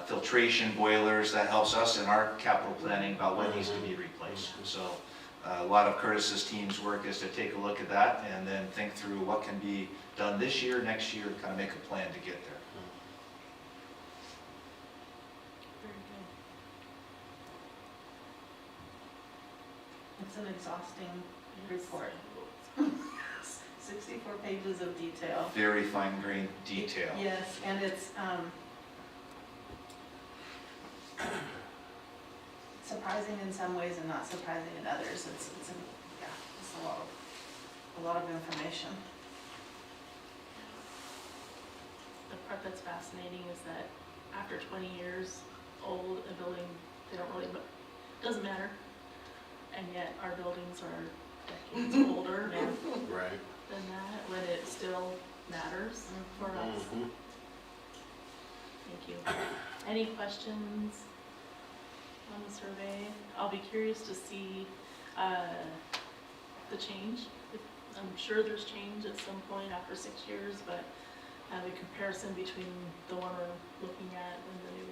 filtration, boilers, that helps us in our capital planning about what needs to be replaced. So a lot of Curtis's team's work is to take a look at that and then think through what can be done this year, next year, kind of make a plan to get there. Very good. It's an exhausting report. 64 pages of detail. Very fine-grained detail. Yes, and it's surprising in some ways and not surprising in others. It's a lot of information. The part that's fascinating is that after 20 years old, a building, they don't really, doesn't matter. And yet our buildings are decades older Right. than that, when it still matters for us. Thank you. Any questions on the survey? I'll be curious to see the change. I'm sure there's change at some point after 6 years, but the comparison between the one we're looking at and the new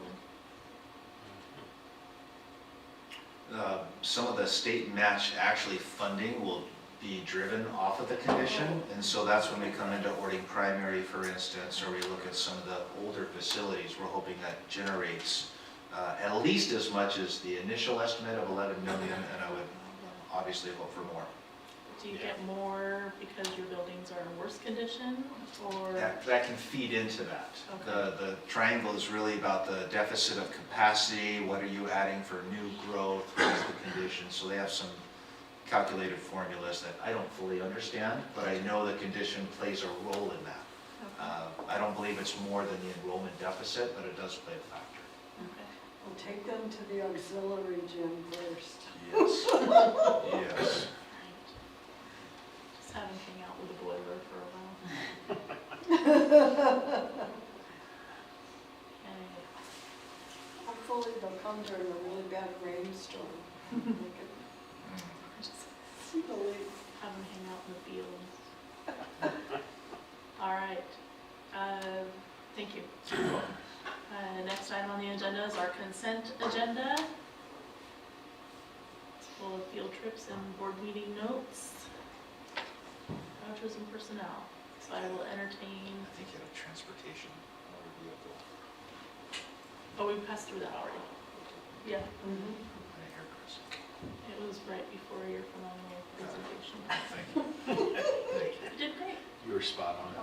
one. Some of the state match actually funding will be driven off of the condition, and so that's when we come into Ording Primary, for instance, or we look at some of the older facilities. We're hoping that generates at least as much as the initial estimate of 11 million, and I would obviously hope for more. Do you get more because your buildings are in worse condition, or? That can feed into that. Okay. The triangle is really about the deficit of capacity, what are you adding for new growth, what's the condition, so they have some calculated formulas that I don't fully understand, but I know the condition plays a role in that. I don't believe it's more than the enrollment deficit, but it does play a factor. Okay. We'll take them to the auxiliary gym first. Yes. Yes. Just have them hang out with a boiler for a while. Okay. Hopefully they'll come during a really bad rainstorm. They can Just see the leaves. have them hang out in the fields. All right, thank you. Next item on the agenda is our consent agenda. It's full of field trips and board meeting notes, vouchers and personnel. So I will entertain, I think you have transportation, motor vehicle, oh, we passed through that already. Yeah, and a hair dress. it was right before your phenomenal presentation. Thank you. Thank you. You did great. You were spot on.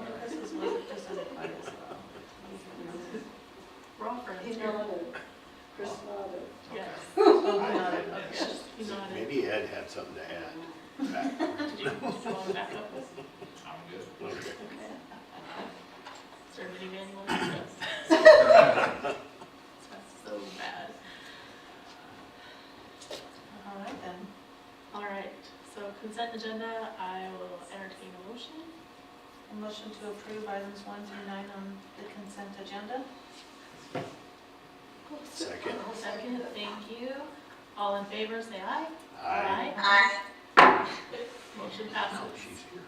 We're all friends He here. nodded. Chris nodded. Yes. I did, yes. Yes, you nodded. Maybe Ed had something to add. Back. Did you want to back up? I'm good. Okay. Okay. Is there any manual access? That's so bad. All right then. All right, so consent agenda, I will entertain a motion. A motion to approve items 1 through 9 on the consent agenda. Second. Second, thank you. All in favor, say aye. Aye. Aye. Motion Oh, passes. she's here.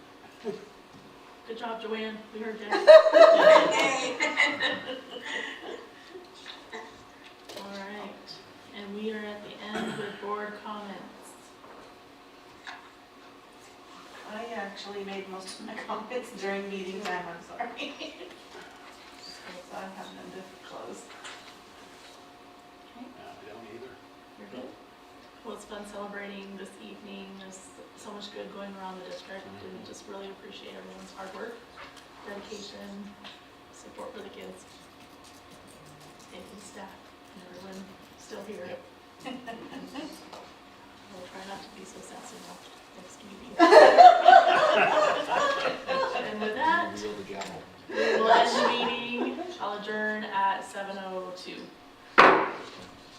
Good job, Joanne, we heard you. All right, and we are at the end with board comments. I actually made most of my comments during meeting time, I'm sorry. So I have them to close. I don't either. You're good. Well, it's fun celebrating this evening. There's so much good going around the district, and just really appreciate everyone's hard work, dedication, support for the kids, and the staff, and everyone still here. We'll try not to be so sassy now next meeting. And with that, Reveal the gavel. we will end the meeting. I'll adjourn at 7:02.